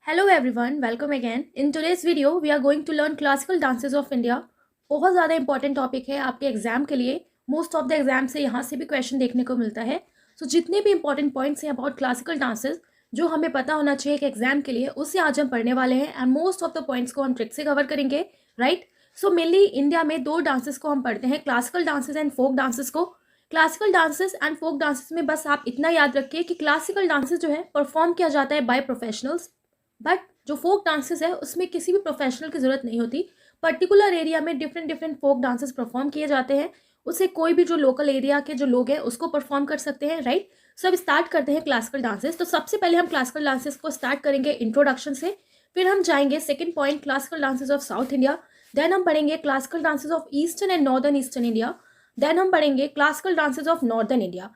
Hello everyone, welcome again. In today's video, we are going to learn classical dances of India. बहुत ज़्यादा important topic है आपके exam के लिए. Most of the exam से यहाँ से भी क्वेश्चन देखने को मिलता है. सो जितने भी इंपॉर्टेंट पॉइंट्स हैं अबाउट क्लासिकल डांसेस जो हमें पता होना चाहिए कि एग्जाम के लिए, उससे आज हम पढ़ने वाले हैं. And most of the points को हम ट्रिक से कवर करेंगे, राइट. सो मेनली इंडिया में दो डांसेस को हम पढ़ते हैं, classical dances and folk dances को. Classical dances and folk dances में बस आप इतना याद रखिए कि क्लासिकल डांसेस जो है परफॉर्म किया जाता है बाय प्रोफेशनल्स, बट जो फोक डांसेस है उसमें किसी भी प्रोफेशनल की ज़रूरत नहीं होती. पर्टिकुलर एरिया में different different folk dances perform किए जाते हैं, उसे कोई भी जो लोकल एरिया के जो लोग हैं उसको परफॉर्म कर सकते हैं, राइट. सो अब स्टार्ट करते हैं क्लासिकल डांसेस. तो सबसे पहले हम क्लासिकल डांसेस को स्टार्ट करेंगे इंट्रोडक्शन से, फिर हम जाएंगे second point classical dances of south India, then हम पढ़ेंगे classical dances of eastern and northern eastern India, then हम पढ़ेंगे classical dances of northern India.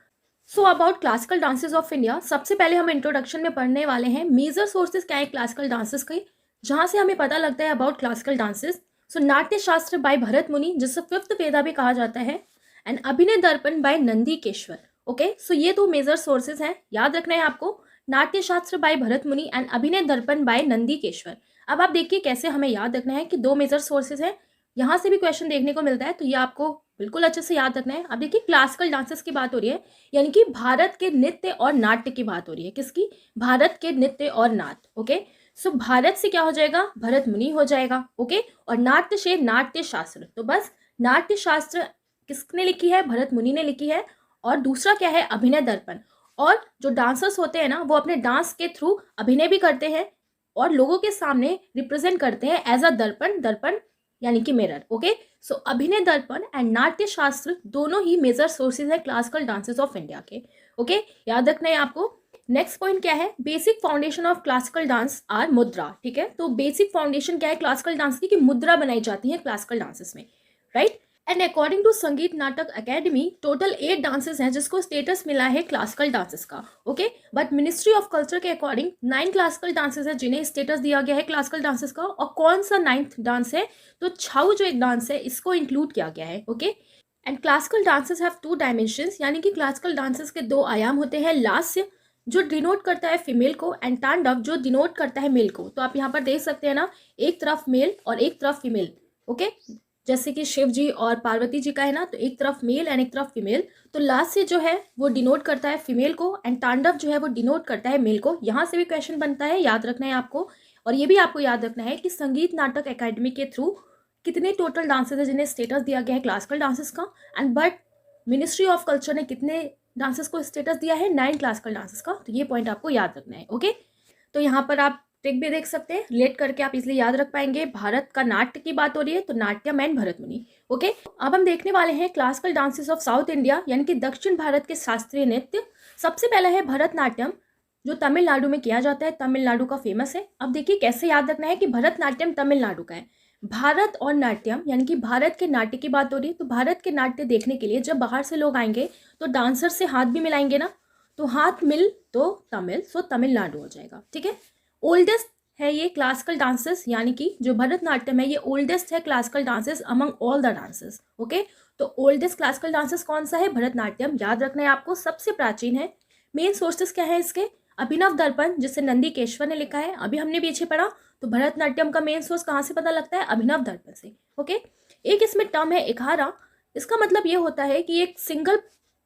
So about classical dances of India, सबसे पहले हम इंट्रोडक्शन में पढ़ने वाले हैं मेजर सोर्सेज क्या है क्लासिकल डांसेस के, जहाँ से हमें पता लगता है अबाउट क्लासिकल डांसेस. सो नाट्य शास्त्र बाय भरत मुनि, जिसे फिफ्थ वेदा भी कहा जाता है, एंड अभिनय दर्पण बाय नंदीकेश्वर. ओके, सो ये दो मेजर सोर्सेज हैं, याद रखना है आपको. नाट्य शास्त्र बाय भरत मुनि एंड अभिनय दर्पण बाय नंदीकेश्वर. अब आप देखिए कैसे हमें याद रखना है कि दो मेजर सोर्सेज हैं, यहाँ से भी क्वेश्चन देखने को मिलता है, तो ये आपको बिल्कुल अच्छे से याद रखना है. अब देखिए क्लासिकल डांसेस की बात हो रही है, यानी कि भारत के नृत्य और नाट्य की बात हो रही है. किसकी? भारत के नृत्य और नाट्य. ओके, सो भारत से क्या हो जाएगा? भरत मुनि हो जाएगा. ओके, और नाट्य से नाट्य शास्त्र. तो बस नाट्य शास्त्र किसने लिखी है? भरत मुनि ने लिखी है. और दूसरा क्या है? अभिनय दर्पण. और जो डांसर्स होते हैं ना, वो अपने डांस के थ्रू अभिनय भी करते हैं और लोगों के सामने रिप्रेजेंट करते हैं एज अ दर्पण. दर्पण यानी कि मिरर. ओके, सो अभिनय दर्पण एंड नाट्य शास्त्र दोनों ही मेजर सोर्सेज है क्लासिकल डांसेस ऑफ इंडिया के. ओके, याद रखना है आपको. नेक्स्ट पॉइंट क्या है? Basic foundation of classical dance are mudra. ठीक है, तो बेसिक फाउंडेशन क्या है क्लासिकल डांस की? कि मुद्रा बनाई जाती है क्लासिकल डांसेस में, राइट. एंड अकॉर्डिंग टू संगीत नाटक अकेडमी, टोटल 8 डांसेस हैं जिसको स्टेटस मिला है क्लासिकल डांसेस का. Okay, but ministry of culture के अकॉर्डिंग 9 क्लासिकल डांसेस है जिन्हें स्टेटस दिया गया है क्लासिकल डांसेस का. और कौन सा 9th डांस है? तो छाऊ जो एक डांस है, इसको इंक्लूड किया गया है. Okay, and classical dances have 2 dimensions, यानी कि क्लासिकल डांसेस के 2 आयाम होते हैं. लास्य जो डिनोट करता है फीमेल को, एंड तांडव जो डिनोट करता है मेल को. तो आप यहाँ पर देख सकते हैं ना, एक तरफ मेल और एक तरफ फीमेल. ओके, जैसे कि शिव जी और पार्वती जी का है ना, तो एक तरफ मेल एंड एक तरफ फीमेल. तो लास्य जो है वो डिनोट करता है फीमेल को, एंड तांडव जो है वो डिनोट करता है मेल को. यहाँ से भी क्वेश्चन बनता है, याद रखना है आपको. और ये भी आपको याद रखना है कि संगीत नाटक एकेडमी के थ्रू कितने टोटल डांसेस है जिन्हें स्टेटस दिया गया है क्लासिकल डांसेस का, and but ministry of culture ने कितने डांसेस को स्टेटस दिया है? 9 क्लासिकल डांसेस का. तो ये पॉइंट आपको याद रखना है. ओके, तो यहाँ पर आप ट्रिक भी देख सकते हैं, रिलेट करके आप इसलिए याद रख पाएंगे. भारत का नाट्य की बात हो रही है तो नाट्यम एंड भरत मुनि. ओके, अब हम देखने वाले हैं classical dances of south India, यानी कि दक्षिण भारत के शास्त्रीय नृत्य. सबसे पहला है भरतनाट्यम, जो तमिलनाडु में किया जाता है, तमिलनाडु का फेमस है. अब देखिए कैसे याद रखना है कि भरतनाट्यम तमिलनाडु का है. भारत और नाट्यम, यानी कि भारत के नाट्य की बात हो रही है, तो भारत के नाट्य देखने के लिए जब बाहर से लोग आएंगे तो डांसर से हाथ भी मिलाएंगे ना, तो हाथ मिल तो तमिल, सो तमिलनाडु हो जाएगा. ठीक है, ओल्डेस्ट है ये क्लासिकल डांसेस, यानी कि जो भरतनाट्यम है ये ओल्डेस्ट है classical dances among all the dances. Okay, तो ओल्डेस्ट क्लासिकल डांसेस कौन सा है? भरतनाट्यम. याद रखना है आपको, सबसे प्राचीन है. मेन सोर्सेस क्या है इसके? अभिनव दर्पण, जिसे नंदीकेश्वर ने लिखा है. अभी हमने पीछे पढ़ा, तो भरतनाट्यम का मेन सोर्स कहाँ से पता लगता है? अभिनव दर्पण से. ओके, एक इसमें टर्म है इखारा. इसका मतलब ये होता है कि एक सिंगल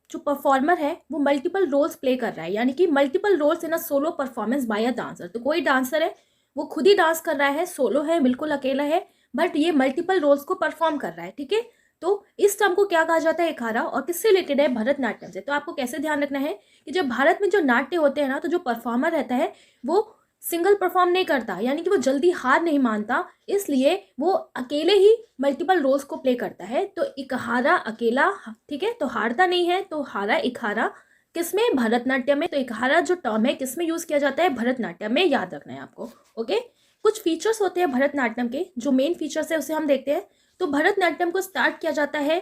जो परफॉर्मर है वो मल्टीपल रोल्स प्ले कर रहा है, यानी कि multiple roles in a solo performance by a dancer. तो कोई डांसर है वो खुद ही डांस कर रहा है, सोलो है, बिल्कुल अकेला है, बट ये मल्टीपल रोल्स को परफॉर्म कर रहा है. ठीक है, तो इस टर्म को क्या कहा जाता है? इखारा. और किससे रिलेटेड है? भरतनाट्यम से. तो आपको कैसे ध्यान रखना है कि जब भारत में जो नाट्य होते हैं ना, तो जो परफॉर्मर रहता है वो सिंगल परफॉर्म नहीं करता, यानी कि वो जल्दी हार नहीं मानता, इसलिए वो अकेले ही मल्टीपल रोल्स को प्ले करता है. तो इकहारा अकेला, ठीक है, तो हारता नहीं है, तो हारा इखारा किसमें? भरतनाट्यम में. तो इकहारा जो टर्म है किसमें यूज किया जाता है? भरतनाट्यम में. याद रखना है आपको. ओके, कुछ फीचर्स होते हैं भरतनाट्यम के, जो मेन फीचर्स है उसे हम देखते हैं. तो भरतनाट्यम को स्टार्ट किया जाता है,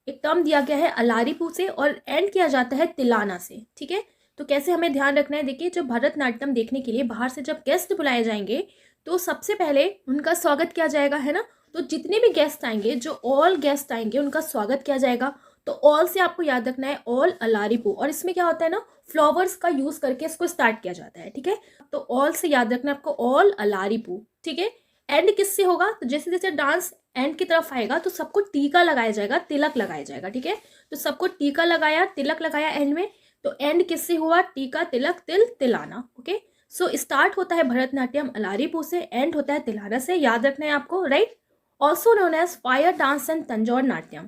एक टर्म दिया गया है अलारीपू से, और एंड किया जाता है तिलाना से. ठीक है, तो कैसे हमें ध्यान रखना है? देखिए, जब भरतनाट्यम देखने के लिए बाहर से जब गेस्ट बुलाए जाएंगे तो सबसे पहले उनका स्वागत किया जाएगा, है ना. तो जितने भी गेस्ट आएंगे, जो ऑल गेस्ट आएंगे, उनका स्वागत किया जाएगा. तो ऑल से आपको याद रखना है ऑल अलारिपू, और इसमें क्या होता है ना, फ्लावर्स का यूज करके इसको स्टार्ट किया जाता है, ठीक है। तो ऑल से याद रखना है आपको ऑल अलारिपू, ठीक है। एंड किससे होगा, तो जैसे जैसे डांस एंड की तरफ आएगा तो सबको टीका लगाया जाएगा, तिलक लगाया जाएगा, ठीक है। तो सबको टीका लगाया, तिलक लगाया एंड में, तो एंड किससे हुआ, टीका तिलक तिल तिलाना, ओके। सो स्टार्ट होता है भरतनाट्यम अलारिपू से, एंड होता है तिलाना से, याद रखना है आपको, right. Also known as fire dance and Tanjore Natyam.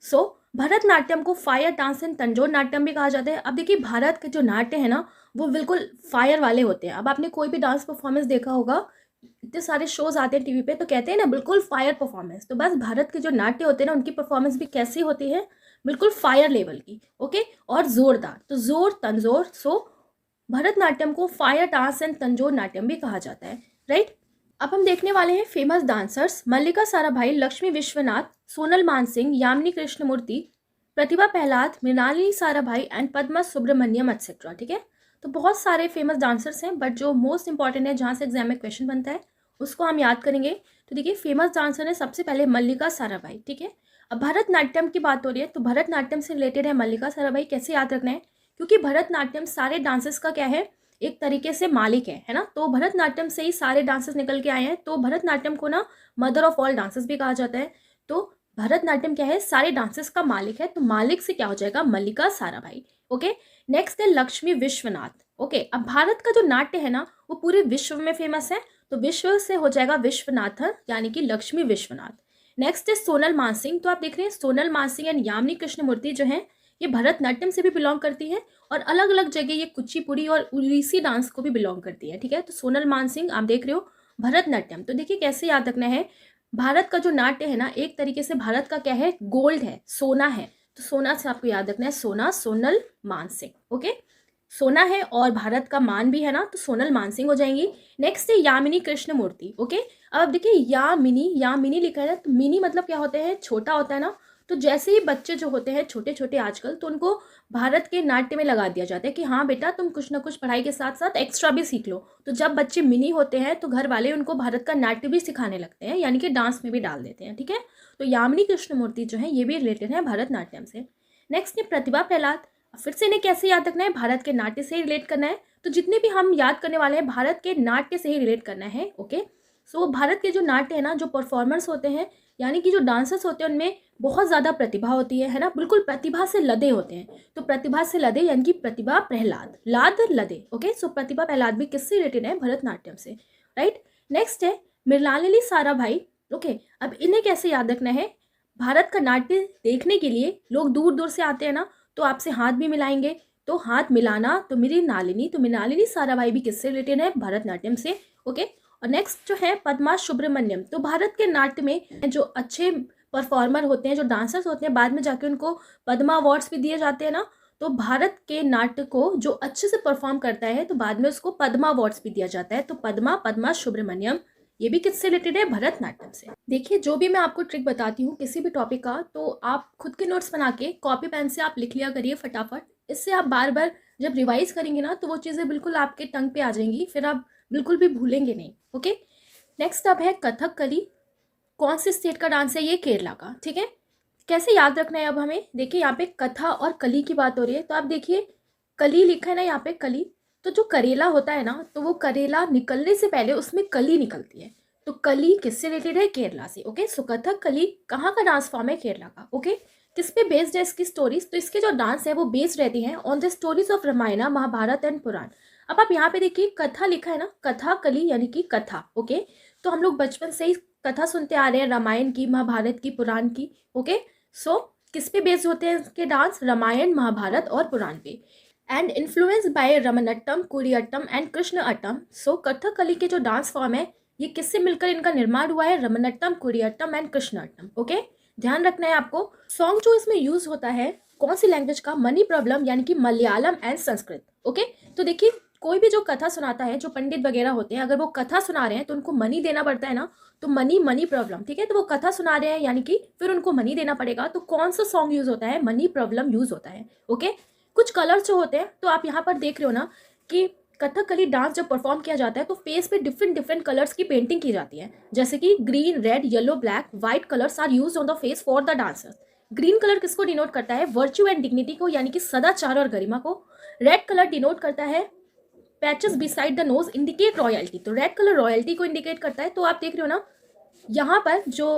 So Bharatanatyam को fire dance and Tanjore Natyam भी कहा जाता है। अब देखिए भारत के जो नाट्य है ना वो बिल्कुल फायर वाले होते हैं। अब आपने कोई भी डांस परफॉर्मेंस देखा होगा, इतने सारे शोज आते हैं टीवी पे, तो कहते हैं ना बिल्कुल फायर परफॉर्मेंस। तो बस भारत के जो नाट्य होते हैं ना उनकी परफॉर्मेंस भी कैसी होती है, बिल्कुल फायर लेवल की, ओके, और जोरदार। तो जोर तंजोर, सो भरतनाट्यम को fire dance and Tanjore Natyam भी कहा जाता है, राइट। अब हम देखने वाले हैं famous dancers, Mallika Sarabhai, Lakshmi Vishwanath, Sonal Mansingh, Yamini Krishnamurthy, Pratibha Prahlad, Mrinalini Sarabhai and Padma Subrahmanyam etcetera, ठीक है। तो बहुत सारे फेमस डांसर्स हैं, बट जो मोस्ट इंपॉर्टेंट है जहाँ से एग्जाम में क्वेश्चन बनता है उसको हम याद करेंगे। तो देखिए फेमस डांसर है सबसे पहले मल्लिका साराभाई, ठीक है। अब भरतनाट्यम की बात हो रही है तो भरतनाट्यम से रिलेटेड है मल्लिका साराभाई। कैसे याद रखना है, क्योंकि भरतनाट्यम सारे डांसेस का क्या है, एक तरीके से मालिक है ना। तो भरतनाट्यम से ही सारे डांसेस निकल के आए हैं, तो भरतनाट्यम को ना मदर ऑफ ऑल डांसेस भी कहा जाता है। तो भरतनाट्यम क्या है, सारे डांसेस का मालिक है, तो मालिक से क्या हो जाएगा, मल्लिका साराभाई, ओके। नेक्स्ट है लक्ष्मी विश्वनाथ, ओके। अब भारत का जो नाट्य है ना वो पूरे विश्व में फेमस है, तो विश्व से हो जाएगा विश्वनाथन, यानी कि लक्ष्मी विश्वनाथ। नेक्स्ट है सोनल मानसिंह। तो आप देख रहे हैं सोनल मानसिंह एंड यामिनी कृष्णमूर्ति जो है ये भरतनाट्यम से भी बिलोंग करती है, और अलग अलग जगह ये कुचिपुड़ी और उड़ीसी डांस को भी बिलोंग करती है, ठीक है। तो सोनल मानसिंह आप देख रहे हो भरतनाट्यम। तो देखिए कैसे याद रखना है, भारत का जो नाट्य है ना एक तरीके से भारत का क्या है, गोल्ड है, सोना है। तो सोना से आपको याद रखना है सोना, सोनल मानसिंह, ओके। सोना है और भारत का मान भी है ना, तो सोनल मानसिंह हो जाएंगी। नेक्स्ट है यामिनी कृष्णमूर्ति, ओके। अब देखिए यामिनी, यामिनी लिखा है, तो मिनी मतलब क्या होते हैं, छोटा होता है ना। तो जैसे ही बच्चे जो होते हैं छोटे छोटे आजकल, तो उनको भारत के नाट्य में लगा दिया जाता है कि हाँ बेटा तुम कुछ ना कुछ पढ़ाई के साथ साथ एक्स्ट्रा भी सीख लो। तो जब बच्चे मिनी होते हैं तो घर वाले उनको भारत का नाट्य भी सिखाने लगते हैं, यानी कि डांस में भी डाल देते हैं, ठीक है। तो यामिनी कृष्णमूर्ति जो है ये भी रिलेटेड है भरतनाट्यम से। नेक्स्ट है प्रतिभा प्रहलाद। फिर से इन्हें कैसे याद रखना है, भारत के नाट्य से ही रिलेट करना है। तो जितने भी हम याद करने वाले हैं भारत के नाट्य से ही रिलेट करना है, ओके। सो भारत के जो नाट्य है ना, जो परफॉर्मर्स होते हैं यानी कि जो डांसर्स होते हैं उनमें बहुत ज़्यादा प्रतिभा होती है ना, बिल्कुल प्रतिभा से लदे होते हैं। तो प्रतिभा से लदे यानी कि प्रतिभा प्रहलाद, लाद लदे, ओके। सो प्रतिभा प्रहलाद भी किससे रिलेटेड है, भरतनाट्यम से, राइट। नेक्स्ट है मृणालिनी साराभाई, ओके। अब इन्हें कैसे याद रखना है, भारत का नाट्य देखने के लिए लोग दूर दूर से आते हैं ना, तो आपसे हाथ भी मिलाएंगे, तो हाथ मिलाना, तो मृणालिनी, तो मृणालिनी साराभाई भी किससे रिलेटेड है, भरतनाट्यम से, ओके। और नेक्स्ट जो है पद्मा सुब्रमण्यम। तो भारत के नाट्य में जो अच्छे परफॉर्मर होते हैं, जो डांसर्स होते हैं, बाद में जाके उनको पद्मा अवार्ड्स भी दिए जाते हैं ना। तो भारत के नाट्य को जो अच्छे से परफॉर्म करता है तो बाद में उसको पद्मा अवार्ड्स भी दिया जाता है। तो पद्मा सुब्रमण्यम ये भी किससे रिलेटेड है, भरतनाट्यम से। देखिए जो भी मैं आपको ट्रिक बताती हूँ किसी भी टॉपिक का, तो आप खुद के नोट्स बना के कॉपी पेन से आप लिख लिया करिए फटाफट। इससे आप बार बार जब रिवाइज करेंगे ना तो वो चीज़ें बिल्कुल आपके टंग पे आ जाएंगी, फिर आप बिल्कुल भी भूलेंगे नहीं, ओके। नेक्स्ट अब है कथकली। कौन सी स्टेट का डांस है, ये केरला का, ठीक है। कैसे याद रखना है अब हमें, देखिए यहाँ पे कथा और कली की बात हो रही है, तो आप देखिए कली लिखा है ना यहाँ पे, कली। तो जो करेला होता है ना, तो वो करेला निकलने से पहले उसमें कली निकलती है। तो कली किससे रिलेटेड है, केरला से, ओके। सो कथक कली कहाँ का डांस फॉर्म है, केरला का, ओके। किस पे बेस्ड है इसकी स्टोरीज, तो इसके जो डांस है वो बेस्ड रहती हैं on the stories of Ramayana, Mahabharata and Purana. अब आप यहाँ पे देखिए कथा लिखा है ना, कथा कली यानी कि कथा, ओके। तो हम लोग बचपन से ही कथा सुनते आ रहे हैं, रामायण की, महाभारत की, पुराण की, ओके। सो किस पे बेस्ड होते हैं इसके डांस, रामायण, महाभारत और पुराण पे। And influence by Ramanattam, Kutiyattam and Krishna Attam. So Kathakali के जो डांस फॉर्म है ये किससे मिलकर इनका निर्माण हुआ है, रमनट्टम, कुरियट्टम एंड कृष्ण अट्टम, ओके। ध्यान रखना है आपको। सॉन्ग जो इसमें यूज होता है कौन सी लैंग्वेज का, मनी प्रॉब्लम यानी कि मलयालम एंड संस्कृत, ओके। तो देखिए कोई भी जो कथा सुनाता है, जो पंडित वगैरह होते हैं, अगर वो कथा सुना रहे हैं तो उनको मनी देना पड़ता है ना। तो मनी प्रॉब्लम, ठीक है। तो वो कथा सुना रहे हैं यानी कि फिर उनको मनी देना पड़ेगा। तो कौन सा सॉन्ग यूज होता है, मनी प्रॉब्लम यूज होता है, ओके। कुछ कलर्स जो होते हैं, तो आप यहाँ पर देख रहे हो ना कि कथकली डांस जब परफॉर्म किया जाता है तो फेस पे डिफरेंट डिफरेंट कलर्स की पेंटिंग की जाती है, जैसे कि green, red, yellow, black, white colours are used on the face for the dancers. Green colour किसको डिनोट करता है? वर्च्यू एंड डिग्निटी को, यानी कि सदाचार और गरिमा को। रेड कलर डिनोट करता है patches beside the nose indicate royalty, तो रेड कलर रॉयल्टी को इंडिकेट करता है। तो आप देख रहे हो ना, यहाँ पर जो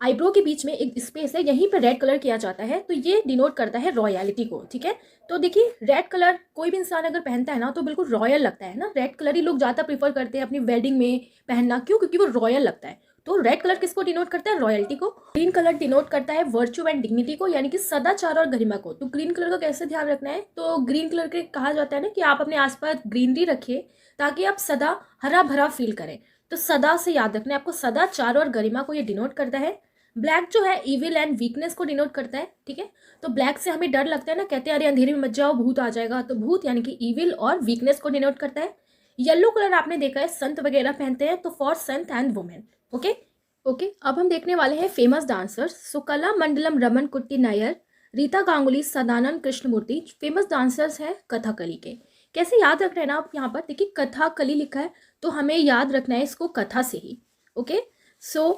आईब्रो के बीच में एक स्पेस है, यहीं पर रेड कलर किया जाता है, तो ये डिनोट करता है रॉयलिटी को, ठीक है। तो देखिए रेड कलर कोई भी इंसान अगर पहनता है ना तो बिल्कुल रॉयल लगता है ना। रेड कलर ही लोग ज़्यादा प्रीफर करते हैं अपनी वेडिंग में पहनना, क्यों? क्योंकि वो रॉयल लगता है। तो रेड कलर किसको डिनोट करता है? रॉयल्टी को। ग्रीन कलर डिनोट करता है वर्च्यू एंड डिग्निटी को, यानी कि सदाचार और गरिमा को। तो ग्रीन कलर का कैसे ध्यान रखना है? तो ग्रीन कलर के कहा जाता है ना कि आप अपने आसपास ग्रीनरी रखिए ताकि आप सदा हरा भरा फील करें। तो सदा से याद रखना है आपको, सदाचार और गरिमा को ये डिनोट करता है। ब्लैक जो है इविल एंड वीकनेस को डिनोट करता है, ठीक है। तो ब्लैक से हमें डर लगता है ना, कहते हैं अरे अंधेरे में मत जाओ भूत आ जाएगा, तो भूत यानी कि इविल और वीकनेस को डिनोट करता है। येलो कलर आपने देखा है संत वगैरह पहनते हैं, तो for Sant and women. Okay, अब हम देखने वाले हैं फेमस डांसर्स। सो कला मंडलम रमन कुट्टी नायर, रीता गांगुली, सदानंद कृष्णमूर्ति फेमस डांसर्स हैं कथकली के। कैसे याद रख रहे हैं ना आप? यहाँ पर देखिए कथकली लिखा है, तो हमें याद रखना है इसको कथा से ही। ओके, सो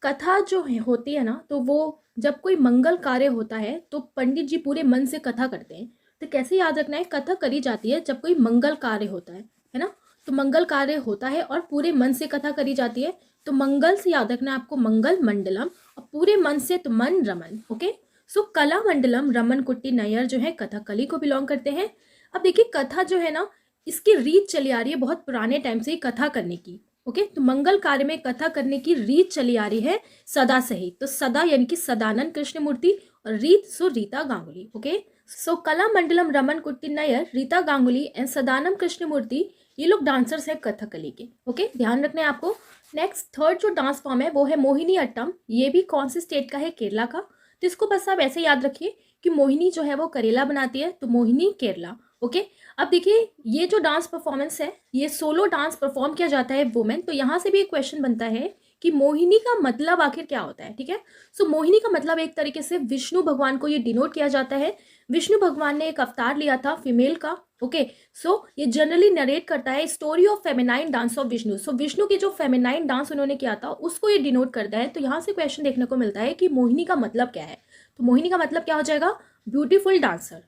कथा जो होती है ना, तो वो जब कोई मंगल कार्य होता है तो पंडित जी पूरे मन से कथा करते हैं। तो कैसे याद रखना है? कथा करी जाती है जब कोई मंगल कार्य होता है ना। तो मंगल कार्य होता है और पूरे मन से कथा करी जाती है, तो मंगल से याद रखना है आपको मंगल मंडलम, और पूरे मन से तो मन रमन। ओके, सो कला मंडलम रमन कुट्टी नायर जो है कथकली को बिलोंग करते हैं। अब देखिए कथा जो है ना, इसकी रीत चली आ रही है बहुत पुराने टाइम से ही कथा करने की। ओके, तो मंगल कार्य में कथा करने की रीत चली आ रही है सदा से ही। तो सदा यानी कि सदानंद कृष्णमूर्ति, और रीत सो रीता गांगुली। ओके, सो कला मंडलम रमन कुट्टी नायर, रीता गांगुली एंड सदानंद कृष्णमूर्ति, ये लोग डांसर्स हैं कथकली के। ओके, ध्यान रखना है आपको। नेक्स्ट थर्ड जो डांस फॉर्म है वो है मोहिनी अट्टम। ये भी कौन से स्टेट का है? केरला का। तो इसको बस आप ऐसे याद रखिए कि मोहिनी जो है वो करेला बनाती है, तो मोहिनी केरला। ओके, अब देखिए ये जो डांस परफॉर्मेंस है, ये सोलो डांस परफॉर्म किया जाता है वुमेन। तो यहाँ से भी एक क्वेश्चन बनता है कि मोहिनी का मतलब आखिर क्या होता है, ठीक है। सो मोहिनी का मतलब एक तरीके से विष्णु भगवान को ये डिनोट किया जाता है। विष्णु भगवान ने एक अवतार लिया था फीमेल का। ओके, सो ये जनरली नरेट करता है story of feminine dance of Vishnu. So Vishnu की जो फेमिनाइन डांस उन्होंने किया था उसको ये डिनोट करता है। तो यहाँ से क्वेश्चन देखने को मिलता है कि मोहिनी का मतलब क्या है। तो मोहिनी का मतलब क्या हो जाएगा? Beautiful dancer.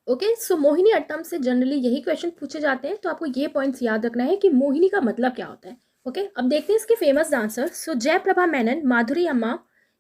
ओके, सो मोहिनी अट्टम से जनरली यही क्वेश्चन पूछे जाते हैं, तो आपको ये पॉइंट्स याद रखना है कि मोहिनी का मतलब क्या होता है। ओके, अब देखते हैं इसके फेमस डांसर। सो जयप्रभा मेनन, माधुरी अम्मा,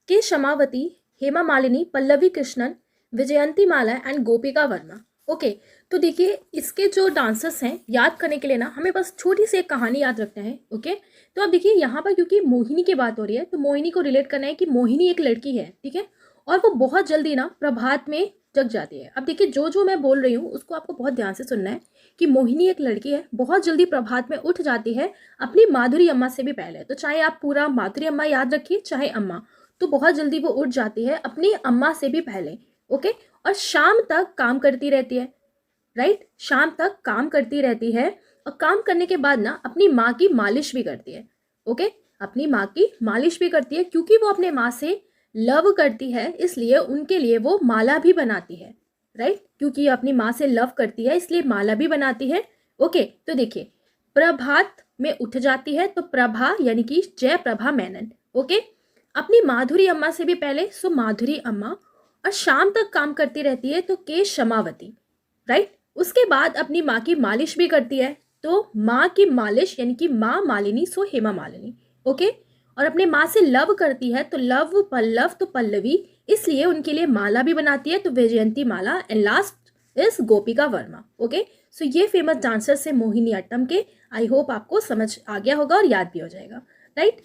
के शमावती, हेमा मालिनी, पल्लवी कृष्णन, विजयंती माला एंड गोपिका वर्मा। ओके, तो देखिए इसके जो डांसर्स हैं याद करने के लिए ना हमें बस छोटी सी एक कहानी याद रखना है। ओके, तो अब देखिए यहाँ पर क्योंकि मोहिनी की बात हो रही है, तो मोहिनी को रिलेट करना है कि मोहिनी एक लड़की है, ठीक है, और वो बहुत जल्दी ना प्रभात में जग जाती है। अब देखिए जो मैं बोल रही हूँ उसको आपको बहुत ध्यान से सुनना है कि मोहिनी एक लड़की है, बहुत जल्दी प्रभात में उठ जाती है अपनी माधुरी अम्मा से भी पहले। तो चाहे आप पूरा माधुरी अम्मा याद रखिए चाहे अम्मा, तो बहुत जल्दी वो उठ जाती है अपनी अम्मा से भी पहले। ओके, और शाम तक काम करती रहती है, राइट, शाम तक काम करती रहती है, और काम करने के बाद ना अपनी माँ की मालिश भी करती है। ओके, अपनी माँ की मालिश भी करती है, क्योंकि वो अपने माँ से लव करती है इसलिए उनके लिए वो माला भी बनाती है, राइट, क्योंकि अपनी माँ से लव करती है इसलिए माला भी बनाती है। ओके, तो देखिए प्रभात में उठ जाती है, तो प्रभा यानी कि जय प्रभा मेनन। ओके, अपनी माधुरी अम्मा से भी पहले, सो माधुरी अम्मा, और शाम तक काम करती रहती है, तो के शमावती, राइट। उसके बाद अपनी माँ की मालिश भी करती है, तो माँ की मालिश यानी कि माँ मालिनी, सो हेमा मालिनी। ओके, और अपने माँ से लव करती है, तो लव पल्लव तो पल्लवी, इसलिए उनके लिए माला भी बनाती है, तो वैजयंती माला। And last is Gopika Verma. Okay, सो ये फेमस डांसर्स है मोहिनी अट्टम के। आई होप आपको समझ आ गया होगा और याद भी हो जाएगा, राइट।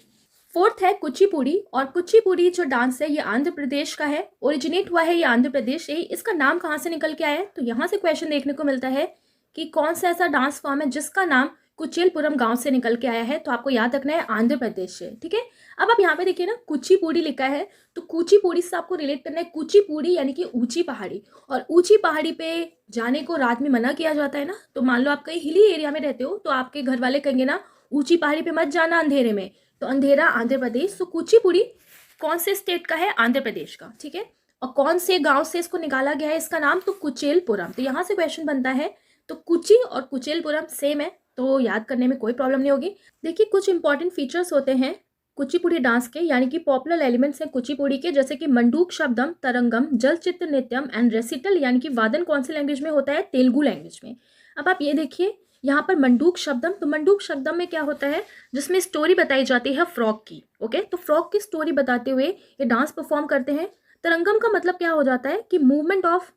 फोर्थ है कुचिपुड़ी, और कुचिपुड़ी जो डांस है ये आंध्र प्रदेश का है, ओरिजिनेट हुआ है ये आंध्र प्रदेश से। इसका नाम कहाँ से निकल के आया है? तो यहाँ से क्वेश्चन देखने को मिलता है कि कौन सा ऐसा डांस फॉर्म है जिसका नाम कुचेलपुरम गांव से निकल के आया है। तो आपको याद रखना है आंध्र प्रदेश से, ठीक है। अब आप यहाँ पे देखिए ना कुचिपुड़ी लिखा है, तो कुचिपुड़ी से आपको रिलेट करना है कुचिपुड़ी यानी कि ऊंची पहाड़ी, और ऊंची पहाड़ी पे जाने को रात में मना किया जाता है ना। तो मान लो आप कहीं हिली एरिया में रहते हो तो आपके घर वाले कहेंगे ना ऊंची पहाड़ी पे मत जाना अंधेरे में, तो अंधेरा आंध्र प्रदेश। तो कुचिपुड़ी कौन से स्टेट का है? आंध्र प्रदेश का, ठीक है। और कौन से गांव से इसको निकाला गया है इसका नाम? तो कुचेलपुरम। तो यहाँ से क्वेश्चन बनता है, तो कुची और कुचेलपुरम सेम है, तो याद करने में कोई प्रॉब्लम नहीं होगी। देखिए कुछ इंपॉर्टेंट फीचर्स होते हैं कुचिपुड़ी डांस के यानी कि पॉपुलर एलिमेंट्स हैं कुचिपुड़ी के, जैसे कि मंडूक शब्दम, तरंगम, जल चित्र नृत्यम एंड रेसिटल, यानी कि वादन कौन सी लैंग्वेज में होता है? तेलुगु लैंग्वेज में। अब आप ये देखिए यहाँ पर मंडूक शब्दम, तो मंडूक शब्दम में क्या होता है, जिसमें स्टोरी बताई जाती है फ्रॉक की। ओके, तो फ्रॉक की स्टोरी बताते हुए ये डांस परफॉर्म करते हैं। तरंगम का मतलब क्या हो जाता है कि मूवमेंट ऑफ,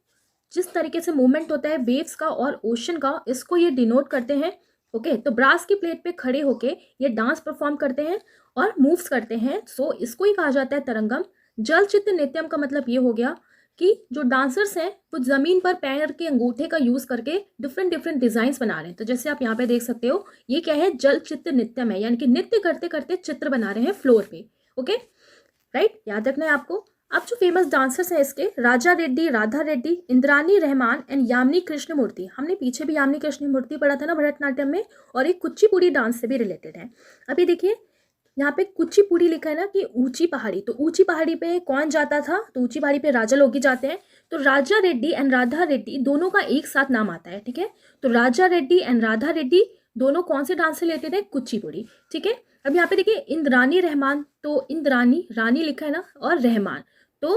जिस तरीके से मूवमेंट होता है वेव्स का और ओशन का, इसको ये डिनोट करते हैं। ओके, तो ब्रास की प्लेट पे खड़े होके ये डांस परफॉर्म करते हैं और मूव्स करते हैं, सो इसको ही कहा जाता है तरंगम। जल चित्र नृत्यम का मतलब ये हो गया कि जो डांसर्स हैं वो जमीन पर पैर के अंगूठे का यूज करके डिफरेंट डिफरेंट डिजाइन्स बना रहे हैं। तो जैसे आप यहाँ पे देख सकते हो, ये क्या है? जल चित्र नृत्यम है, यानी कि नृत्य करते करते चित्र बना रहे हैं फ्लोर पे। ओके, राइट, याद रखना है आपको। अब जो फेमस डांसर्स हैं इसके, राजा रेड्डी, राधा रेड्डी, इंद्रानी रहमान एंड यामिनी कृष्णमूर्ति। हमने पीछे भी यामिनी कृष्णमूर्ति पढ़ा था ना भरतनाट्यम में, और एक कुचिपुड़ी डांस से भी रिलेटेड है। अभी देखिए यहाँ पे कुचिपुड़ी लिखा है ना कि ऊंची पहाड़ी, तो ऊंची पहाड़ी पे कौन जाता था? तो ऊंची पहाड़ी पे राजा लोग ही जाते हैं। तो राजा रेड्डी एंड राधा रेड्डी दोनों का एक साथ नाम आता है, ठीक है। तो राजा रेड्डी एंड राधा रेड्डी दोनों कौन से डांस से रिलेटेड है? कुचिपुड़ी, ठीक है। अब यहाँ पे देखिए इंद्रानी रहमान, तो इंद्रानी, रानी लिखा है ना, और रहमान, तो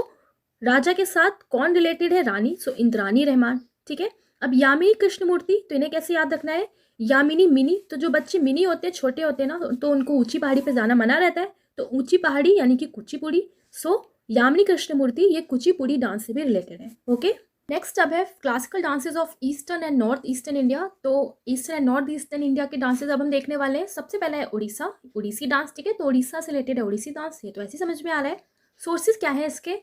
राजा के साथ कौन रिलेटेड है? रानी, सो इंद्रानी रहमान, ठीक है। अब यामिनी कृष्णमूर्ति, तो इन्हें कैसे याद रखना है? यामिनी मिनी, तो जो बच्चे मिनी होते हैं, छोटे होते हैं ना, तो उनको ऊंची पहाड़ी पे जाना मना रहता है, तो ऊंची पहाड़ी यानी कि कुचिपुड़ी। सो यामिनी कृष्णमूर्ति ये कुचिपुड़ी डांस से भी रिलेटेड है। ओके, नेक्स्ट अब है classical dances of eastern and north eastern India. तो eastern and north eastern India के डांसेस अब हम देखने वाले हैं। सबसे पहला है उड़ीसा, उड़ीसी डांस, ठीक है। तो उड़ीसा से रिलेटेड है उड़ीसी डांस, ये तो ऐसे समझ में आ रहा है। सोर्सेज क्या है इसके?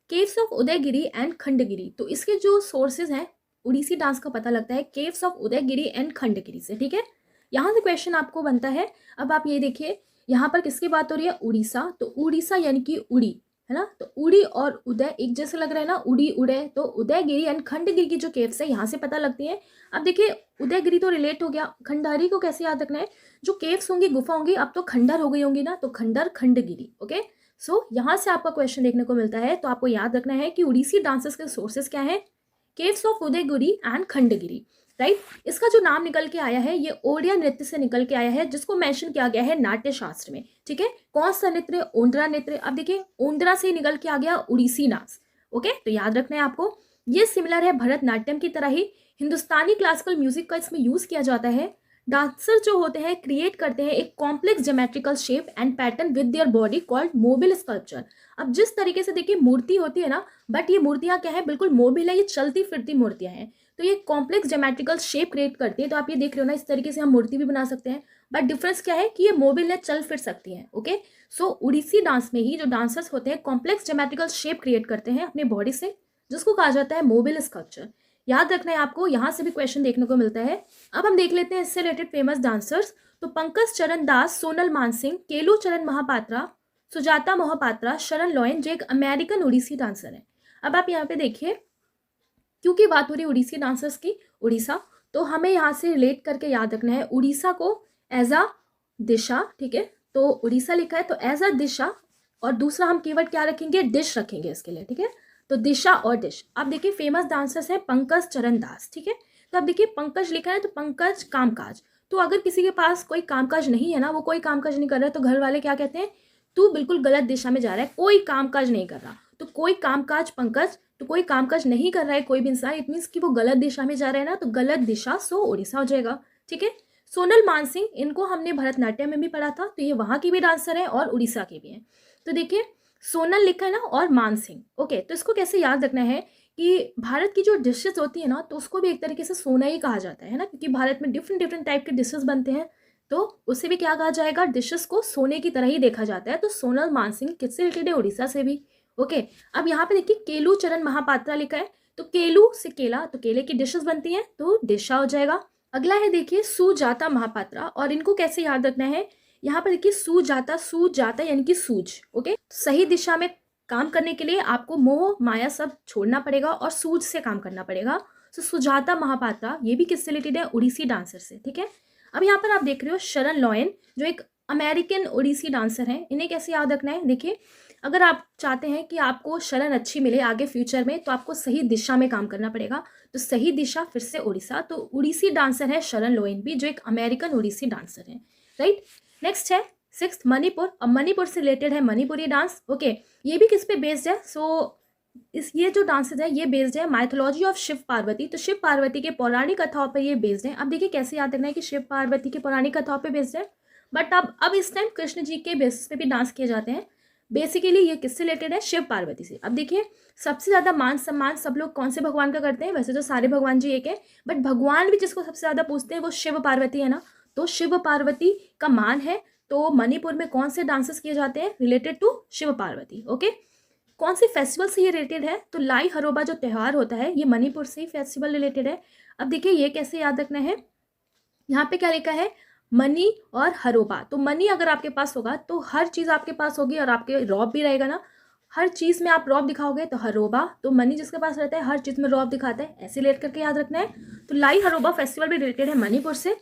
Caves of Udayagiri and Khandagiri. तो इसके जो सोर्सेज हैं उड़ीसी डांस का पता लगता है caves of Udayagiri and Khandagiri से, ठीक है। यहाँ से क्वेश्चन आपको बनता है। अब आप ये देखिए यहाँ पर किसकी बात हो रही है? उड़ीसा, तो उड़ीसा यानी कि उड़ी, है ना। तो उड़ी और उदय एक जैसे लग रहा है ना, उड़ी उड़े, तो उदयगिरी एंड खंडगिरी की जो केव्स है यहाँ से पता लगती है। अब देखिए उदयगिरी तो रिलेट हो गया, खंडारी को कैसे याद रखना है? जो केव्स होंगी, गुफा होंगी, अब तो खंडर हो गई होंगी ना, तो खंडर खंडगिरी। ओके, सो यहाँ से आपका क्वेश्चन देखने को मिलता है। तो आपको याद रखना है कि उड़ीसी डांसेस के सोर्सेस क्या है? Caves of Udayagiri and Khandagiri, right. इसका जो नाम निकल के आया है ये ओडिया नृत्य से निकल के आया है, जिसको मेंशन किया गया है नाट्य शास्त्र में, ठीक है। कौन सा नृत्य? ओंद्रा नृत्य। अब देखिए ओंद्रा से निकल के आ गया उड़ीसी डांस। ओके, तो याद रखना है आपको। ये सिमिलर है भरतनाट्यम की तरह ही, हिंदुस्तानी क्लासिकल म्यूजिक का इसमें यूज किया जाता है। डांसर जो होते हैं क्रिएट करते हैं एक complex geometrical shape and pattern with their body called mobile sculpture. अब जिस तरीके से देखिए मूर्ति होती है ना, बट ये मूर्तियां क्या है? बिल्कुल मोबिल है, ये चलती फिरती मूर्तियां हैं। तो ये कॉम्प्लेक्स ज्योमेट्रिकल शेप क्रिएट करती है। तो आप ये देख रहे हो ना, इस तरीके से हम मूर्ति भी बना सकते हैं, बट डिफरेंस क्या है कि ये मोबिल है, चल फिर सकती है। ओके, सो उड़ीसी डांस में ही जो डांसर्स होते हैं कॉम्प्लेक्स ज्योमेट्रिकल शेप क्रिएट करते हैं अपने बॉडी से, जिसको कहा जाता है मोबिल स्कल्पचर। याद रखना है आपको, यहाँ से भी क्वेश्चन देखने को मिलता है। अब हम देख लेते हैं इससे रिलेटेड फेमस डांसर्स। तो पंकज चरण दास, सोनल मानसिंह, केलू चरण महापात्रा, सुजाता मोहपात्रा, शरण लॉयन, जो एक अमेरिकन उड़ीसी डांसर है। अब आप यहाँ पे देखिए, क्योंकि बात हो रही है उड़ीसी डांसर्स की, उड़ीसा, तो हमें यहाँ से रिलेट करके याद रखना है उड़ीसा को एज अ दिशा, ठीक है। तो उड़ीसा लिखा है तो एज अ दिशा, और दूसरा हम कीवर्ड क्या रखेंगे? डिश रखेंगे इसके लिए, ठीक है। तो दिशा और डिश। अब देखिए फेमस डांसर्स हैं पंकज चरण दास, ठीक है। तो अब देखिए पंकज लिखा है तो पंकज कामकाज। तो अगर किसी के पास कोई कामकाज नहीं है ना, वो कोई कामकाज नहीं कर रहा है, तो घर वाले क्या कहते हैं? तू बिल्कुल गलत दिशा में जा रहा है, कोई कामकाज नहीं कर रहा। तो कोई कामकाज पंकज, तो कोई कामकाज नहीं कर रहा है कोई भी इंसान, इट मीन्स कि वो गलत दिशा में जा रहा है ना, तो गलत दिशा, सो उड़ीसा हो जाएगा, ठीक है। सोनल मानसिंह, इनको हमने भरतनाट्यम में भी पढ़ा था, तो ये वहाँ की भी डांसर है और उड़ीसा के भी हैं। तो देखिए सोनल लिखा है ना, और मानसिंह। ओके, तो इसको कैसे याद रखना है कि भारत की जो डिशेस होती है ना, तो उसको भी एक तरीके से सोना ही कहा जाता है ना, क्योंकि भारत में डिफरेंट डिफरेंट टाइप के डिशेस बनते हैं, तो उसे भी क्या कहा जाएगा? डिशेस को सोने की तरह ही देखा जाता है। तो सोनल मानसिंह किससे रिलेटेड है? उड़ीसा से भी। ओके, अब यहाँ पे देखिए केलू चरण महापात्रा लिखा है, तो केलू से केला, तो केले की डिशेस बनती हैं, तो डिशा हो जाएगा। अगला है देखिए सुजाता महापात्रा, और इनको कैसे याद रखना है? यहाँ पर देखिए सुजाता, सुजाता यानी कि सूझ। ओके, सही दिशा में काम करने के लिए आपको मोह माया सब छोड़ना पड़ेगा और सूझ से काम करना पड़ेगा। तो सुजाता महापात्रा ये भी किससे रिलेटेड है? उड़ीसी डांसर से, ठीक है। अब यहाँ पर आप देख रहे हो शरण लॉयन, जो एक अमेरिकन उड़ीसी डांसर है। इन्हें कैसे याद रखना है? देखिए अगर आप चाहते हैं कि आपको शरण अच्छी मिले आगे फ्यूचर में, तो आपको सही दिशा में काम करना पड़ेगा। तो सही दिशा फिर से उड़ीसा, तो उड़ीसी डांसर है शरण लोयन भी, जो एक अमेरिकन उड़ीसी डांसर है, राइट। नेक्स्ट है सिक्स्थ मणिपुर, अब मणिपुर से रिलेटेड है मणिपुरी डांस। ओके, ये भी किस पे बेस्ड है? सो ये जो डांसेज है ये बेस्ड है माइथोलॉजी ऑफ शिव पार्वती, तो शिव पार्वती के पौराणिक कथाओं पर ये बेस्ड है। अब देखिए कैसे याद रखना है कि शिव पार्वती की पौराणिक कथाओं पे बेस्ड है, बट अब इस टाइम कृष्ण जी के बेसिस पे भी डांस किए जाते हैं। बेसिकली ये किससे रिलेटेड है? शिव पार्वती से। अब देखिए सबसे ज़्यादा मान सम्मान सब लोग कौन से भगवान का करते हैं? वैसे तो सारे भगवान जी एक है, बट भगवान भी जिसको सबसे ज़्यादा पूछते हैं वो शिव पार्वती है ना, तो शिव पार्वती का मान है। तो मणिपुर में कौन से डांसेस किए जाते हैं related to Shiva Parvati? Okay, कौन सी फेस्टिवल से ये रिलेटेड है? तो लाई हरोबा जो त्यौहार होता है ये मणिपुर से ही फेस्टिवल रिलेटेड है। अब देखिए ये कैसे याद रखना है, यहाँ पे क्या लिखा है? मनी और हरोबा। तो मनी अगर आपके पास होगा तो हर चीज़ आपके पास होगी और आपके रौब भी रहेगा ना, हर चीज़ में आप रौब दिखाओगे। तो हरोबा, तो मनी जिसके पास रहता है हर चीज़ में रौब दिखाता है, ऐसे रिलेट करके याद रखना है। तो लाई हरोबा फेस्टिवल भी रिलेटेड है मणिपुर से।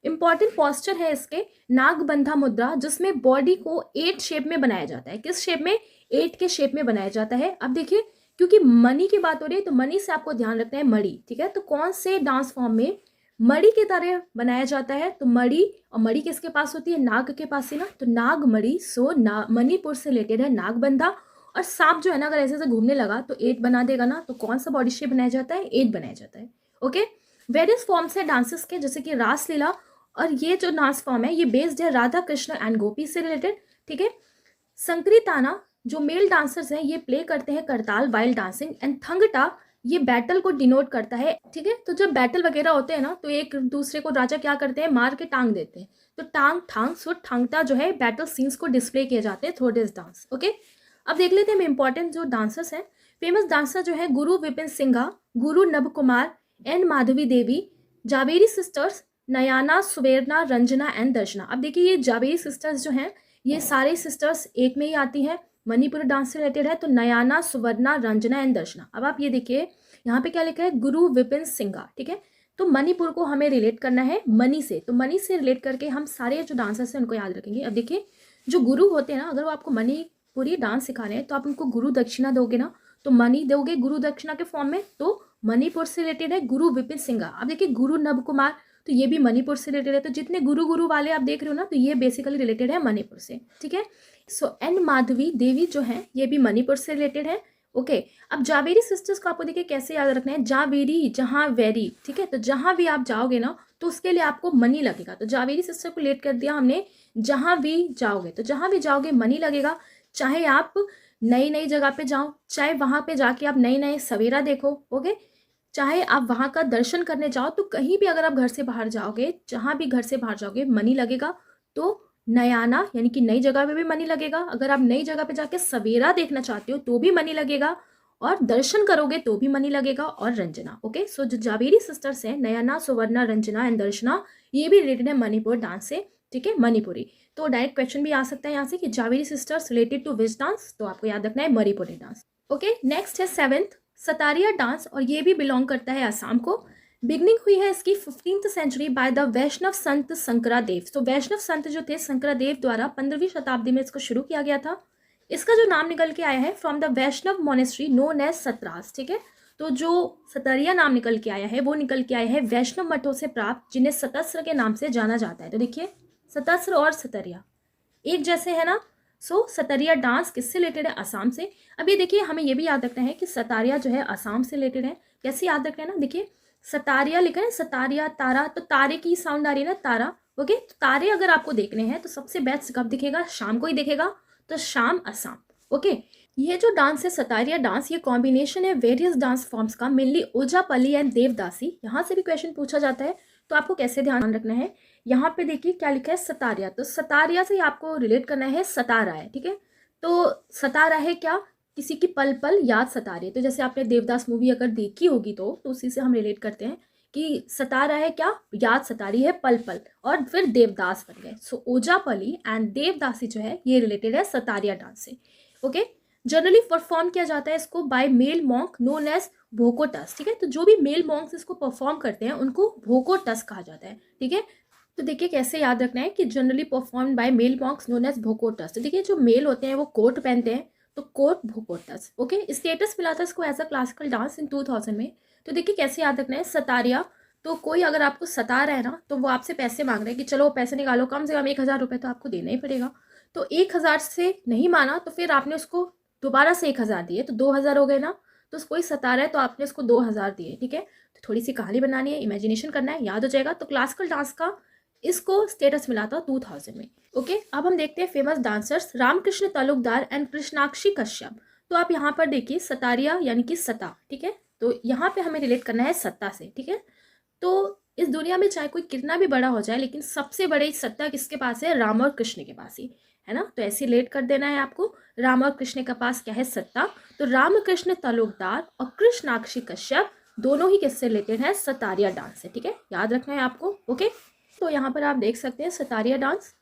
इंपॉर्टेंट पोस्चर है इसके नागबंधा मुद्रा, जिसमें बॉडी को 8 शेप में बनाया जाता है। किस शेप में? 8 के शेप में बनाया जाता है। अब देखिए क्योंकि मनी की बात हो रही है तो मनी से आपको ध्यान रखना है मड़ी, ठीक है? तो कौन से डांस फॉर्म में मड़ी की तरह बनाया जाता है? तो मड़ी, और मड़ी किसके पास होती है? नाग के पास ही ना, तो नाग मड़ी। सो मणिपुर से रिलेटेड है नागबंधा। और सांप जो है ना अगर ऐसे से घूमने लगा तो 8 बना देगा ना, तो कौन सा बॉडी शेप बनाया जाता है? 8 बनाया जाता है। ओके, वेरियस फॉर्म्स है डांसेस के, जैसे कि रासलीला, और ये जो डांस फॉर्म है ये बेस्ड है राधा कृष्ण एंड गोपी से रिलेटेड, ठीक है? संक्रीताना जो मेल डांसर्स हैं ये प्ले करते हैं करताल वाइल डांसिंग, एंड थंगटा ये बैटल को डिनोट करता है, ठीक है? तो जब बैटल वगैरह होते हैं ना तो एक दूसरे को राजा क्या करते हैं? मार के टांग देते हैं, तो टांग थांग सो ठंगटा जो है बैटल सीन्स को डिस्प्ले किए जाते हैं थ्रू दिस डांस। ओके, अब देख लेते हैं इंपॉर्टेंट जो डांसर्स हैं। फेमस डांसर जो है गुरु Vipin Singha, Guru Nabha Kumar and Madhavi Devi, Zaveri sisters, Nayana, Suvarna, Ranjana and Darshana. अब देखिए ये जावेरी सिस्टर्स जो हैं ये सारे सिस्टर्स एक में ही आती हैं, मणिपुरी डांस से रिलेटेड है। तो नयाना, सुवर्णा, रंजना एंड दर्शना। अब आप ये देखिए यहाँ पे क्या लिखा है? गुरु विपिन सिंघा, ठीक है? तो मणिपुर को हमें रिलेट करना है मणि से, तो मणि से रिलेट करके हम सारे जो डांसर्स हैं उनको याद रखेंगे। अब देखिए जो गुरु होते हैं ना, अगर वो आपको मणिपुरी डांस सिखा रहे हैं तो आप उनको गुरु दक्षिणा दोगे ना, तो मणि दोगे गुरु दक्षिणा के फॉर्म में, तो मणिपुर से रिलेटेड है गुरु विपिन सिंघा। अब देखिए गुरु नभ कुमार, तो ये भी मणिपुर से रिलेटेड है। तो जितने गुरु वाले आप देख रहे हो ना तो ये बेसिकली रिलेटेड है मणिपुर से, ठीक है? सो एंड माधवी देवी जो है ये भी मणिपुर से रिलेटेड है। ओके, अब जावेरी सिस्टर्स को आपको देखिए कैसे याद रखना है? जावेरी, जहाँ वेरी, ठीक है? तो जहाँ भी आप जाओगे ना तो उसके लिए आपको मनी लगेगा। तो जावेरी सिस्टर को लेट कर दिया हमने, जहाँ भी जाओगे, तो जहाँ भी जाओगे मनी लगेगा। चाहे आप नई नई जगह पे जाओ, चाहे वहाँ पे जाके आप नए नए सवेरा देखो, ओके, चाहे आप वहाँ का दर्शन करने जाओ, तो कहीं भी अगर आप घर से बाहर जाओगे, जहाँ भी घर से बाहर जाओगे मनी लगेगा। तो नयाना यानी कि नई जगह पे भी मनी लगेगा, अगर आप नई जगह पे जाके सवेरा देखना चाहते हो तो भी मनी लगेगा, और दर्शन करोगे तो भी मनी लगेगा, और रंजना। ओके, सो जो जावेरी सिस्टर्स हैं नयना, सुवर्णा, रंजना एंड दर्शना, ये भी रिलेटेड है मणिपुर डांस से, ठीक है? मणिपुरी। तो डायरेक्ट क्वेश्चन भी आ सकता है यहाँ से कि Jhaveri sisters related to which dance, तो आपको याद रखना है मणिपुरी डांस। ओके, नेक्स्ट है 7th सतारिया डांस, और ये भी बिलोंग करता है असम को। बिगनिंग हुई है इसकी 15th सेंचुरी बाय द वैष्णव संत शंकरादेव। तो वैष्णव संत जो थे शंकरादेव द्वारा 15वीं शताब्दी में इसको शुरू किया गया था। इसका जो नाम निकल के आया है from the Vaishnava monastery known as Sattras, ठीक है? तो जो सतरिया नाम निकल के आया है वो निकल के आया है वैष्णव मठों से प्राप्त, जिन्हें सतस्र के नाम से जाना जाता है। तो देखिए सतस्र और सतरिया एक जैसे है ना। सो सतरिया डांस किससे रिलेटेड है? असम से। अब ये देखिए हमें ये भी याद रखना है कि सतारिया जो है असम से रिलेटेड है। कैसे याद रखना है ना, देखिए सतारिया लिखा है, सतारिया तारा, तो तारे की साउंड आ रही है ना, तारा। ओके, तो तारे अगर आपको देखने हैं तो सबसे बेस्ट कब दिखेगा? शाम को ही दिखेगा, तो शाम असम। ओके, ये जो डांस है सतारिया डांस, ये कॉम्बिनेशन है वेरियस डांस फॉर्म्स का, मेनली ओजापल्ली एंड देवदासी। यहाँ से भी क्वेश्चन पूछा जाता है, तो आपको कैसे ध्यान रखना है? यहाँ पे देखिए क्या लिखा है? सतारिया, तो सतारिया से आपको रिलेट करना है सतारा है, ठीक है? तो सतारा है क्या? किसी की पल पल याद सता रही है। तो जैसे आपने देवदास मूवी अगर देखी होगी तो उसी से हम रिलेट करते हैं कि सता रहा है क्या? याद सता रही है पल पल, और फिर देवदास बन गए। सो ओजापल्ली एंड देवदासी जो है ये रिलेटेड है सतारिया डांस से। ओके, जनरली परफॉर्म किया जाता है इसको by male monk known as Bhokots, ठीक है? तो जो भी मेल मॉन्क्स इसको परफॉर्म करते हैं उनको भोकोटस कहा जाता है, ठीक है? तो देखिए कैसे याद रखना है कि generally perform by male monks known as Bhokots. तो देखिए जो मेल होते हैं वो कोट पहनते हैं, तो कोट भोकोटस। ओके, स्टेटस मिला था इसको as a classical dance in 2000 में। तो देखिए कैसे याद रखना है? सतारिया तो कोई अगर आपको सता रहा है ना, तो वो आपसे पैसे मांग रहे हैं कि चलो पैसे निकालो, कम से कम 1,000 रुपये तो आपको देना ही पड़ेगा। तो 1,000 से नहीं माना तो फिर आपने उसको दोबारा से 1,000 दिए, तो 2,000 हो गए ना। तो कोई सता रहा है तो आपने उसको 2,000 दिए, ठीक है। तो थोड़ी सी कहानी बनानी है, इमेजिनेशन करना है, याद हो जाएगा। तो क्लासिकल डांस का इसको स्टेटस मिला था 2000 में। ओके, अब हम देखते हैं famous dancers Ramkrishna Talukdar and Krishnakshi Kashyap. तो आप यहाँ पर देखिए सतारिया यानी कि सता, ठीक है। तो यहाँ पे हमें रिलेट करना है सत्ता से, ठीक है। तो इस दुनिया में चाहे कोई कितना भी बड़ा हो जाए, लेकिन सबसे बड़ी सत्ता किसके पास है? राम और कृष्ण के पास ही है ना। तो ऐसे रिलेट कर देना है आपको, राम और कृष्ण के पास क्या है? सत्ता। तो रामकृष्ण तालुकदार और कृष्णाक्षी कश्यप दोनों ही किससे रिलेटेड है? सतारिया डांस से, ठीक है, याद रखना है आपको। ओके, तो यहाँ पर आप देख सकते हैं सतारिया डांस,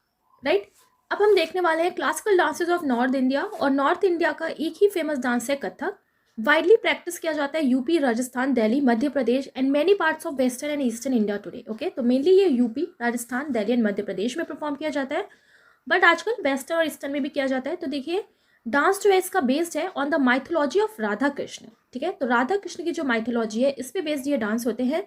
राइट। अब हम देखने वाले हैं classical dances of north India, और नॉर्थ इंडिया का एक ही फेमस डांस है कथक। वाइडली प्रैक्टिस किया जाता है UP, Rajasthan, Delhi, Madhya Pradesh and many parts of western and eastern India today. Okay, तो मेनली ये यूपी, राजस्थान, दिल्ली एंड मध्य प्रदेश में परफॉर्म किया जाता है, बट आजकल वेस्टर्न और ईस्टर्न में भी किया जाता है। तो देखिए डांस जो है इसका बेस्ड है on the mythology of Radha Krishna, ठीक है। तो राधा कृष्ण की जो माइथोलॉजी है इस पे बेस्ड ये डांस होते हैं।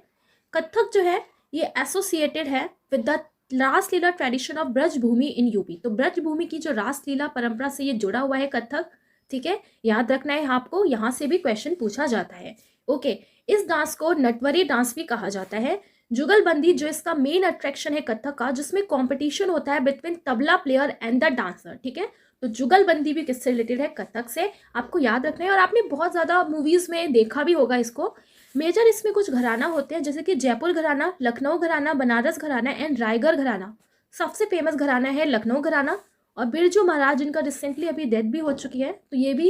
कथक जो है ये एसोसिएटेड है with the Raslila tradition of Braj Bhoomi in UP. तो ब्रजभूमि की जो रासलीला परंपरा से ये जुड़ा हुआ है कथक, ठीक है, याद रखना है आपको, यहाँ से भी क्वेश्चन पूछा जाता है। ओके, इस डांस को नटवरी डांस भी कहा जाता है। जुगलबंदी जो इसका मेन अट्रैक्शन है कथक का, जिसमें कंपटीशन होता है between tabla player and the dancer, ठीक है। तो जुगलबंदी भी किससे रिलेटेड है? कथक से, आपको याद रखना है। और आपने बहुत ज़्यादा मूवीज़ में देखा भी होगा इसको। मेजर इसमें कुछ घराना होते हैं, जैसे कि जयपुर घराना, लखनऊ घराना, बनारस घराना एंड रायगढ़ घराना। सबसे फेमस घराना है लखनऊ घराना, और बिरजू महाराज जिनका रिसेंटली अभी डेथ भी हो चुकी है, तो ये भी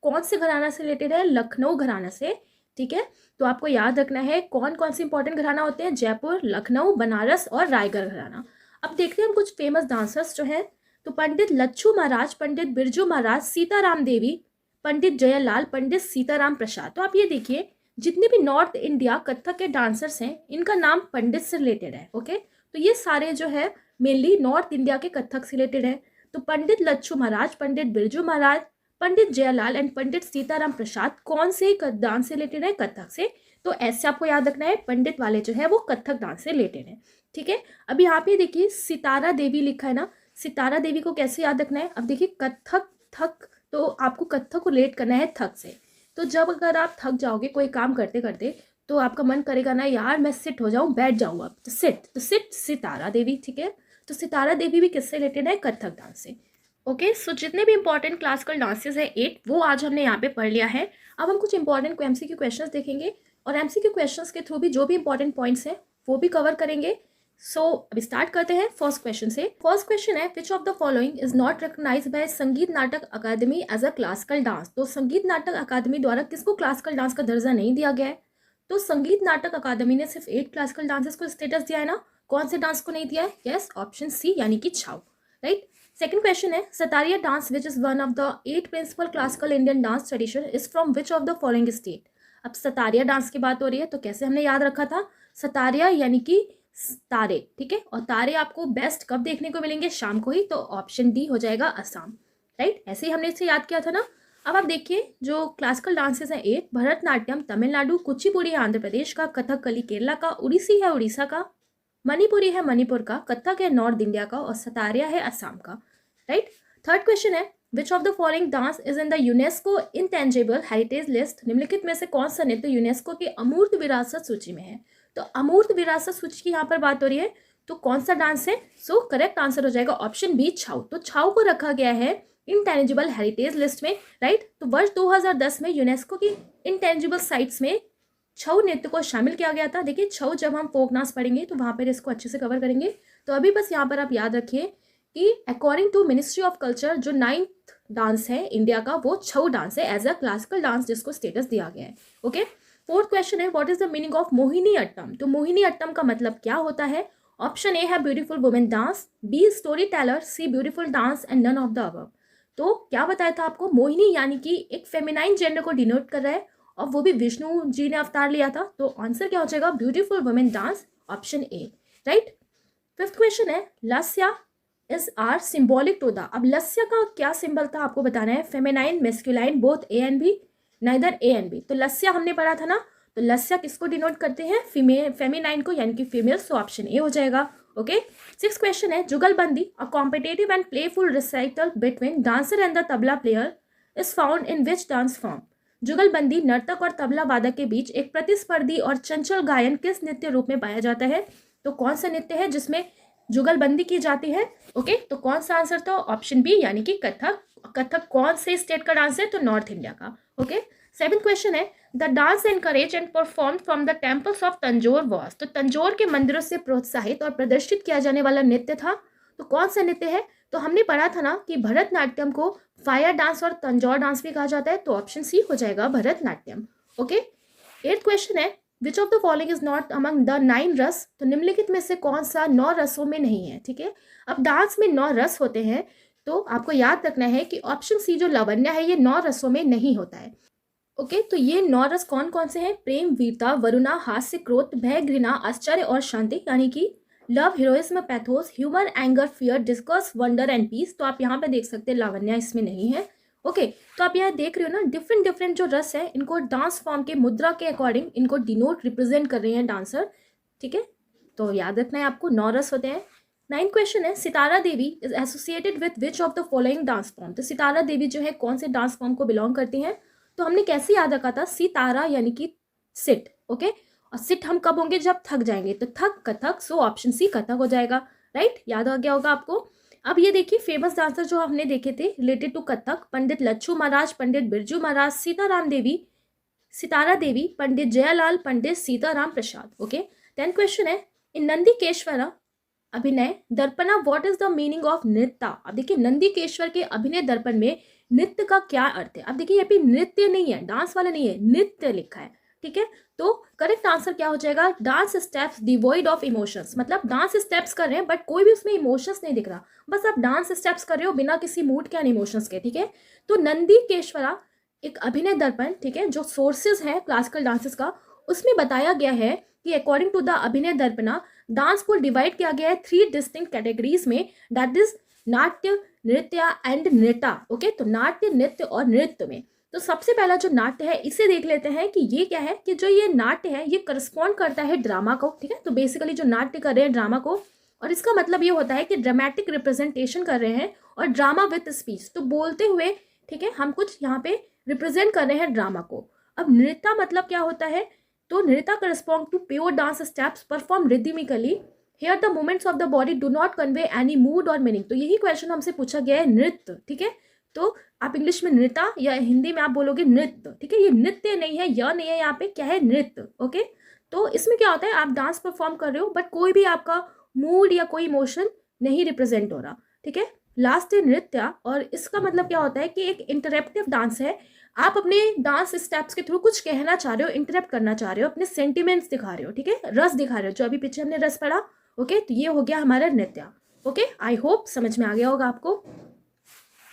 कौन से घराना से रिलेटेड है? लखनऊ घराना से, ठीक है। तो आपको याद रखना है कौन कौन से इंपॉर्टेंट घराना होते हैं? जयपुर, लखनऊ, बनारस और रायगढ़ घराना। अब देखते हैं हम कुछ फेमस डांसर्स जो हैं। तो पंडित लच्छू महाराज, पंडित बिरजू महाराज, सीताराम देवी, पंडित जयलाल, पंडित सीताराम प्रसाद। तो आप ये देखिए जितने भी नॉर्थ इंडिया कथक के डांसर्स हैं इनका नाम पंडित से रिलेटेड है। ओके, तो ये सारे जो है मेनली नॉर्थ इंडिया के कथक से रिलेटेड है। तो पंडित लच्छू महाराज, पंडित बिरजू महाराज, पंडित जयलाल एंड पंडित सीताराम प्रसाद कौन से डांस से रिलेटेड है? कथक से। तो ऐसे आपको याद रखना है, पंडित वाले जो है वो कथक डांस से रिलेटेड है, ठीक है। अब यहाँ पे देखिए सितारा देवी लिखा है ना, सितारा देवी को कैसे याद रखना है? अब देखिए कथक थक, तो आपको कथक को रिलेट करना है थक से। तो जब अगर आप थक जाओगे कोई काम करते करते, तो आपका मन करेगा ना यार मैं सिट हो जाऊं, बैठ जाऊं, अब तो सिट सितारा देवी, ठीक है। तो सितारा देवी भी किससे रिलेटेड है? कथक डांस से। ओके, सो जितने भी इंपॉर्टेंट क्लासिकल डांसेस है 8, वो आज हमने यहाँ पे पढ़ लिया है। अब हम कुछ इंपॉर्टेंट एमसीक्यू क्वेश्चंस देखेंगे, और एमसीक्यू क्वेश्चंस के थ्रू भी जो भी इंपॉर्टेंट पॉइंट्स हैं वो भी कवर करेंगे। सो अभी स्टार्ट करते हैं फर्स्ट क्वेश्चन से। फर्स्ट क्वेश्चन है which of the following is not recognise by Sangeet Natak Akademi as a classical dance. तो संगीत नाटक अकादमी द्वारा किसको क्लासिकल डांस का दर्जा नहीं दिया गया है? तो संगीत नाटक अकादमी ने सिर्फ 8 क्लासिकल डांसेस को स्टेटस दिया है ना, कौन से डांस को नहीं दिया है? यस, ऑप्शन सी यानी कि छाऊ, राइट। सेकंड क्वेश्चन है Sattriya dance which is one of the 8 principal classical Indian dance tradition is from which of the following state. अब सतारिया डांस की बात हो रही है, तो कैसे हमने याद रखा था? सतारिया यानी कि तारे, ठीक है। और तारे आपको बेस्ट कब देखने को मिलेंगे? शाम को ही। तो ऑप्शन डी हो जाएगा असम, राइट। ऐसे ही हमने इसे याद किया था ना। अब आप देखिए जो क्लासिकल डांसेस हैं 8, भरतनाट्यम तमिलनाडु, कुचिपुड़ी है आंध्र प्रदेश का, कथकली केरला का, उड़ीसी है उड़ीसा का, मणिपुरी है मणिपुर का, कथक है नॉर्थ इंडिया का, और सतारिया है असम का, राइट। थर्ड क्वेश्चन है which of the following dance is in the UNESCO intangible heritage list. निम्नलिखित में से कौन सा नृत्य यूनेस्को की अमूर्त विरासत सूची में है? तो अमूर्त विरासत सूची की यहाँ पर बात हो रही है, तो कौन सा डांस है? सो करेक्ट आंसर हो जाएगा ऑप्शन बी छाऊ। तो छाऊ को रखा गया है इंटेंजिबल हेरिटेज लिस्ट में, राइट। तो वर्ष 2010 में यूनेस्को की इंटेंजिबल साइट्स में छऊ नृत्य को शामिल किया गया था। देखिए छऊ जब हम फोक डांस पढ़ेंगे तो वहाँ पर इसको अच्छे से कवर करेंगे। तो अभी बस यहाँ पर आप याद रखिए कि according to ministry of culture जो 9th डांस है इंडिया का वो छऊ डांस है एज अ क्लासिकल डांस, जिसको स्टेटस दिया गया है। ओके, फोर्थ क्वेश्चन है what is the meaning of Mohini Attam. तो मोहिनी अट्टम का मतलब क्या होता है? ऑप्शन ए है beautiful women dance, B story teller, C beautiful dance and none of the above. तो क्या बताया था आपको? मोहिनी यानी कि एक फेमिनाइन जेंडर को डिनोट कर रहा है, और वो भी विष्णु जी ने अवतार लिया था। तो आंसर क्या हो जाएगा? Beautiful women dance, option A, right. Fifth question है Lasya is are symbolic to the. अब लस्या का क्या सिंबल था आपको बताना है? Feminine, masculine, both A and B, neither A and B. तो लस्या हमने पढ़ा था ना, तो लस्या किसको डिनोट करते हैं? फेमिनाइन को, यानी कि फीमेल। सो ऑप्शन ए हो जाएगा। ओके, 6th क्वेश्चन है जुगलबंदी, a competitive and playful recital between dancer and the tabla player is found in which dance form? जुगलबंदी नर्तक और तबला वादक के बीच एक प्रतिस्पर्धी और चंचल गायन किस नृत्य रूप में पाया जाता है? तो कौन सा नृत्य है जिसमें जुगलबंदी की जाती है? ओके, तो कौन सा आंसर था? ऑप्शन बी, यानी कि कथक। कथक कौन से स्टेट का डांस है? तो नॉर्थ इंडिया का। ओके, 7th क्वेश्चन है the dance encourage and perform from the temples of Tanjore was, तो तंजौर के मंदिरों से प्रोत्साहित और प्रदर्शित किया जाने वाला नृत्य था, तो कौन सा नृत्य है? तो हमने पढ़ा था ना कि भरतनाट्यम को फायर डांस और तंजौर डांस भी कहा जाता है, तो ऑप्शन सी हो जाएगा भरतनाट्यम। ओके, 8th क्वेश्चन है which of the following is not among the 9 रस, तो निम्नलिखित में से कौन सा 9 रसों में नहीं है? ठीक है, अब डांस में 9 रस होते हैं, तो आपको याद रखना है कि ऑप्शन सी जो लावण्य है ये 9 रसों में नहीं होता है। ओके, तो ये 9 रस कौन कौन से हैं? प्रेम, वीरता, वरुणा, हास्य, क्रोध, भय, घृणा, आश्चर्य और शांति, यानी कि love, heroism, pathos, humour, anger, fear, disgust, wonder and peace. तो आप यहाँ पे देख सकते हैं लावण्य इसमें नहीं है। ओके, तो आप यहाँ देख रहे हो ना डिफरेंट जो रस है इनको डांस फॉर्म के मुद्रा के अकॉर्डिंग इनको डिनोट रिप्रेजेंट कर रहे हैं डांसर। ठीक है, तो याद रखना है आपको 9 रस होते हैं। 9th क्वेश्चन है Sitara Devi is associated with which of the following dance form, तो सितारा देवी जो है कौन से डांस फॉर्म को बिलोंग करती हैं? तो हमने कैसे याद रखा था? सितारा यानी कि सिट। ओके, और सिट हम कब होंगे? जब थक जाएंगे, तो थक Kathak. So option C Kathak हो जाएगा। राइट, याद आ गया होगा आपको। अब ये देखिए फेमस डांसर जो हमने देखे थे related to Kathak, Pandit Lachhu Maharaj, Pandit Birju Maharaj, Sitaram Devi, Sitara Devi, Pandit Jailal, Pandit Sitaram Prasad. Okay, 10th question है in Nandikeshvara Abhinaya Darpana what is the meaning of nritya? अब देखिए नंदीकेश्वर के अभिनय दर्पण में नृत्य का क्या अर्थ है? अब देखिए यहाँ पे नृत्य नहीं है, डांस वाला नहीं है, नृत्य लिखा है। ठीक है, तो करेक्ट आंसर क्या हो जाएगा? Dance steps devoid of emotions, मतलब डांस स्टेप्स कर रहे हैं बट कोई भी उसमें इमोशंस नहीं दिख रहा, बस आप डांस स्टेप्स कर रहे हो बिना किसी मूड के इमोशंस के। ठीक है, तो नंदीकेश्वरा एक अभिनय दर्पण, ठीक है, जो सोर्सेज है क्लासिकल डांसेस का, उसमें बताया गया है कि अकॉर्डिंग टू द अभिनय दर्पणा डांस को डिवाइड किया गया है 3 डिस्टिंक्ट कैटेगरीज में, दैट इज नाट्य, नृत्य एंड नृत्य। ओके, तो नाट्य, नृत्य और नृत्य में तो सबसे पहला जो नाट्य है इसे देख लेते हैं कि ये क्या है, कि जो ये नाट्य है ये करस्पॉन्ड करता है ड्रामा को। ठीक है, तो बेसिकली जो नाट्य कर रहे हैं ड्रामा को, और इसका मतलब ये होता है कि ड्रामेटिक रिप्रेजेंटेशन कर रहे हैं और ड्रामा विथ स्पीच, तो बोलते हुए, ठीक है, हम कुछ यहाँ पे रिप्रेजेंट कर रहे हैं ड्रामा को। अब नृत्य मतलब क्या होता है? तो nritya correspond to pure dance steps perform rhythmically, here the movements of the body do not convey any mood और मीनिंग। तो यही क्वेश्चन हमसे पूछा गया है नृत्य। ठीक है, तो आप इंग्लिश में नृत्य या हिंदी में आप बोलोगे नृत्य। ठीक है, ये नृत्य नहीं है, यह नहीं है, यहाँ पे क्या है? नृत्य। ओके, तो इसमें क्या होता है, आप डांस परफॉर्म कर रहे हो बट कोई भी आपका मूड या कोई इमोशन नहीं रिप्रेजेंट हो रहा। ठीक है, लास्ट है नृत्य, और इसका मतलब क्या होता है कि एक इंटरेक्टिव डांस है, आप अपने डांस स्टेप्स के थ्रू कुछ कहना चाह रहे हो, इंटरेप्ट करना चाह रहे हो, अपने सेंटिमेंट्स दिखा रहे हो। ठीक है, रस दिखा रहे हो, जो अभी पीछे हमने रस पढ़ा। ओके, तो ये हो गया हमारा नृत्य। ओके, आई होप समझ में आ गया होगा आपको।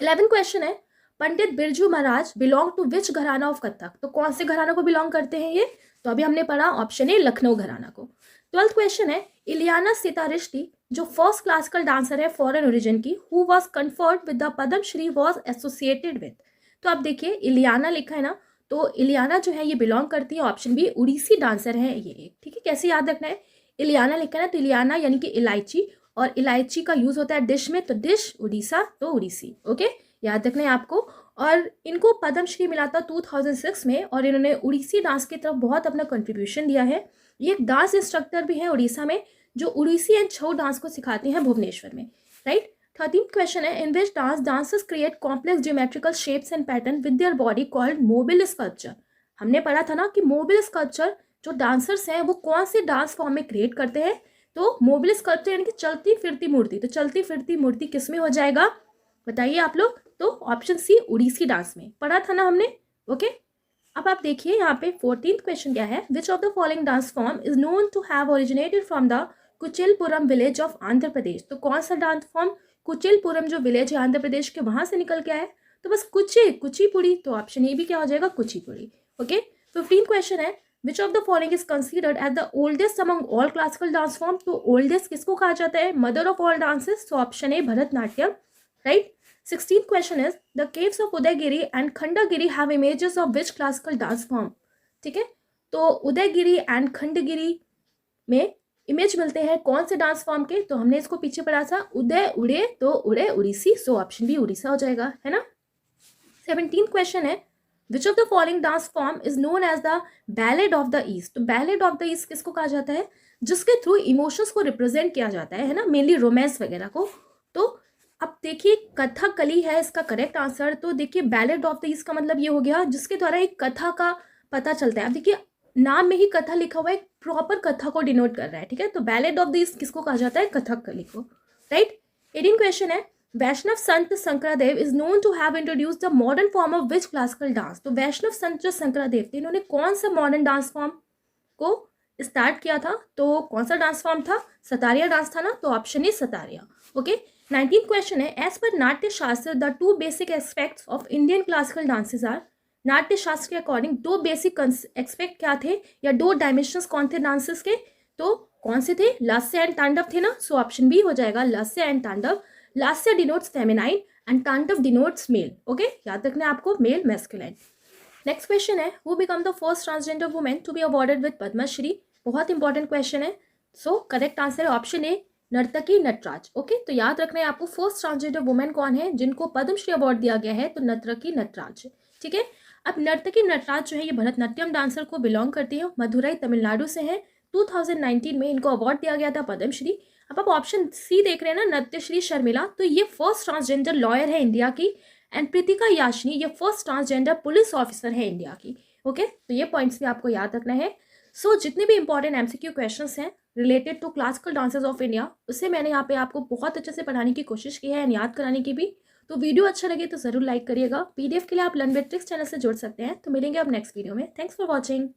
11th क्वेश्चन है पंडित बिरजू महाराज बिलोंग टू विच घराना ऑफ कथक, तो कौन से घराना को बिलोंग करते हैं ये? तो अभी हमने पढ़ा ऑप्शन ए लखनऊ घराना को। 12th क्वेश्चन है इलियाना सितारिश्ती जो फर्स्ट क्लासिकल डांसर है फॉरेन ओरिजिन की, who was conferred with the Padma Shri was associated with. तो आप देखिए इलियाना लिखा है ना, तो इलियाना जो है ये बिलोंग करती है, ऑप्शन बी उड़ीसी डांसर है ये एक। ठीक है, कैसे याद रखना है? इलियाना लिखा है ना, तो इलियाना यानी कि इलायची, और इलायची का यूज होता है डिश में, तो डिश उड़ीसा, तो उड़ीसी। ओके, याद रखना है आपको। और इनको पद्मश्री मिला था 2006 में, और इन्होंने उड़ीसी डांस की तरफ बहुत अपना कंट्रीब्यूशन दिया है। ये एक डांस इंस्ट्रक्टर भी है उड़ीसा में, जो उड़ीसी एंड छऊ डांस को सिखाते हैं भुवनेश्वर में। राइट, 13th क्वेश्चन है in which dance dancers create complex geometrical shapes and pattern with their body called mobile sculpture. हमने पढ़ा था ना कि मोबिल स्कल्पचर जो डांसर्स हैं वो कौन से डांस फॉर्म में क्रिएट करते हैं? तो मोबिल स्कल्पचर यानी कि चलती फिरती मूर्ति, तो चलती फिरती मूर्ति किस में हो जाएगा बताइए आप लोग? तो ऑप्शन सी उड़ीसी डांस में पढ़ा था ना हमने। ओके, अब आप देखिए यहाँ पे 14th क्वेश्चन क्या है, which of the following dance form is known to have originated from the Kuchilpuram village of Andhra Pradesh. तो कौन सा डांस फॉर्म कुचिलपुरम जो विलेज है आंध्र प्रदेश के वहां से निकल के आया है? तो बस कुचिपुड़ी, तो ऑप्शन ए भी क्या हो जाएगा? कुचिपुड़ी। ओके, 15th क्वेश्चन है which of the following is considered as the oldest among all classical dance form. तो ओल्डेस्ट किसको कहा जाता है? मदर ऑफ ऑल डांसेस, तो option A Bharatanatyam. Right, 16th question is the caves of Udaygiri and Khandagiri have images of which classical dance form? ठीक है, तो Udayagiri and Khandagiri में इमेज मिलते हैं कौन से डांस फॉर्म के, तो हमने इसको पीछे पढ़ा था उदय उड़े तो उड़े Odissi, so option B Orissa हो जाएगा, है ना। 17 क्वेश्चन है, which of the following dance form is known as the ballad of the east. तो बैलेड ऑफ द ईस्ट किसको कहा जाता है, जिसके थ्रू इमोशंस को रिप्रेजेंट किया जाता है ना, मेनली रोमांस वगैरह को। तो अब देखिए कथकली है इसका करेक्ट आंसर। तो देखिए बैलेड ऑफ द ईस्ट का मतलब ये हो गया जिसके द्वारा एक कथा का पता चलता है। अब देखिए नाम में ही कथा लिखा हुआ है, प्रॉपर कथा को डिनोट कर रहा है, ठीक है। तो बैलेड ऑफ द ईस्ट किसको कहा जाता है, कथकली को, राइट। 18 क्वेश्चन है, Vaishnava sant Shankaradeva is known to have introduced the modern form of which classical dance. तो वैष्णव संत जो शंकरादेव थे इन्होंने कौन सा मॉडर्न डांस फॉर्म को स्टार्ट किया था, तो कौन सा डांस फॉर्म था, सतारिया डांस था ना, तो option is Sattriya, okay. 19 question है, as per Natya Shastra the two basic aspects of Indian classical dances are. Natya Shastra के अकॉर्डिंग दो बेसिक एक्सपेक्ट क्या थे या दो डायमेंशंस कौन थे डांसेस के, तो कौन से थे, लास्य एंड तांडव थे ना, सो ऑप्शन बी हो जाएगा lasya and tandava. Lasya denotes feminine and tandava denotes male, okay, याद रखना है आपको, मेल मैस्कुलाइन। नेक्स्ट क्वेश्चन है, who become the first transgender women to be awarded with Padmashri. बहुत इंपॉर्टेंट क्वेश्चन है, सो करेक्ट आंसर है option A Narthaki Nataraj, okay. तो याद रखना है आपको फर्स्ट ट्रांसजेंडर वुमेन कौन है जिनको पद्मश्री अवार्ड दिया गया है, तो नर्तकी नटराज, ठीक है। अब नर्तकी नटराज जो है ये भरतनाट्यम डांसर को बिलोंग करती है, मदुरई तमिलनाडु से है। 2019 में इनको अवार्ड दिया गया था पद्मश्री। अब आप ऑप्शन सी देख रहे हैं ना, नृत्यश्री शर्मिला, तो ये फर्स्ट ट्रांसजेंडर लॉयर है इंडिया की। एंड प्रीतिका याशनी ये फर्स्ट ट्रांसजेंडर पुलिस ऑफिसर है इंडिया की, ओके। तो ये पॉइंट्स भी आपको याद रखना है। सो जितने भी इंपॉर्टेंट एमसीक्यू क्वेश्चंस हैं related to classical dances of India, उससे मैंने यहाँ पे आपको बहुत अच्छे से पढ़ाने की कोशिश की है एंड याद कराने की भी। तो वीडियो अच्छा लगे तो ज़रूर लाइक करिएगा। पीडीएफ के लिए आप लर्न विद ट्रिक्स चैनल से जुड़ सकते हैं। तो मिलेंगे अब नेक्स्ट वीडियो में। Thanks for watching.